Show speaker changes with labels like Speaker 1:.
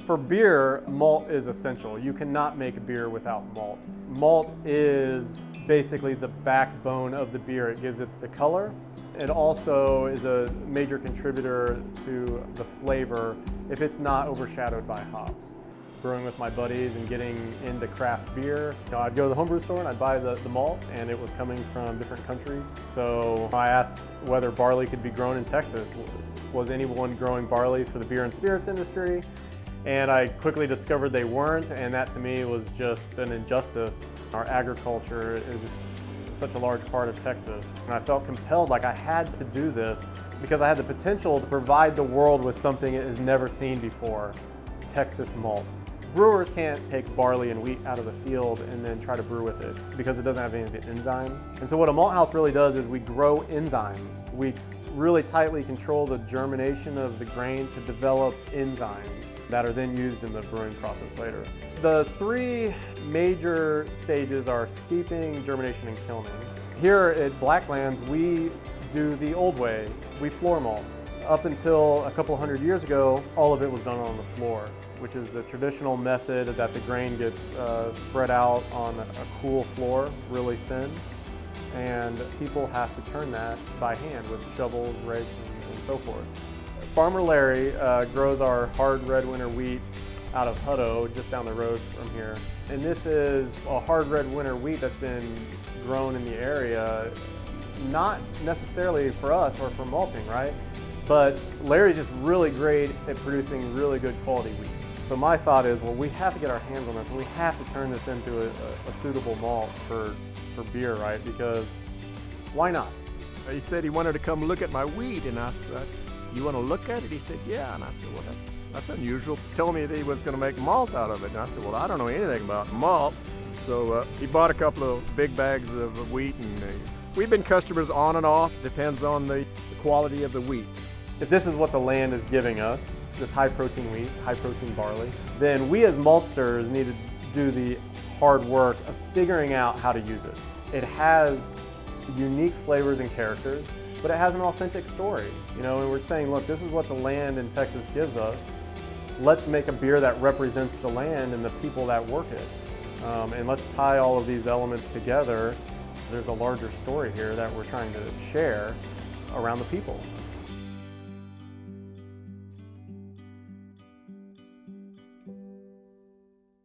Speaker 1: For beer, malt is essential. You cannot make beer without malt. Malt is basically the backbone of the beer. It gives it the color. It also is a major contributor to the flavor if it's not overshadowed by hops. Brewing with my buddies and getting into craft beer, I'd go to the homebrew store and I'd buy the malt, and it was coming from different countries. So I asked whether barley could be grown in Texas. Was anyone growing barley for the beer and spirits industry? And I quickly discovered they weren't, and that to me was just an injustice. Our agriculture is just such a large part of Texas. And I felt compelled, like I had to do this because I had the potential to provide the world with something it has never seen before, Texas malt. Brewers can't take barley and wheat out of the field and then try to brew with it because it doesn't have any of the enzymes. And so what a malt house really does is we grow enzymes. We really tightly control the germination of the grain to develop enzymes that are then used in the brewing process later. The three major stages are steeping, germination, and kilning. Here at Blacklands, we do the old way. We floor malt. Up until a couple hundred years ago, all of it was done on the floor, which is the traditional method that the grain gets spread out on a cool floor, really thin. And people have to turn that by hand with shovels, rakes, and so forth. Farmer Larry grows our hard red winter wheat out of Hutto, just down the road from here. And this is a hard red winter wheat that's been grown in the area, not necessarily for us or for malting, right? But Larry's just really great at producing really good quality wheat. So my thought is, well, we have to get our hands on this, and we have to turn this into a suitable malt for beer, right? Because why not?
Speaker 2: He said he wanted to come look at my wheat, and I said, "You want to look at it?" He said, "Yeah." And I said, "Well, that's unusual." Told me that he was going to make malt out of it, and I said, "Well, I don't know anything about malt." So he bought a couple of big bags of wheat, and we've been customers on and off. Depends on the quality of the wheat.
Speaker 1: If this is what the land is giving us, this high protein wheat, high protein barley, then we as maltsters need to do the hard work of figuring out how to use it. It has unique flavors and characters, but it has an authentic story, and we're saying, look, this is what the land in Texas gives us. Let's make a beer that represents the land and the people that work it. And let's tie all of these elements together. There's a larger story here that we're trying to share around the people.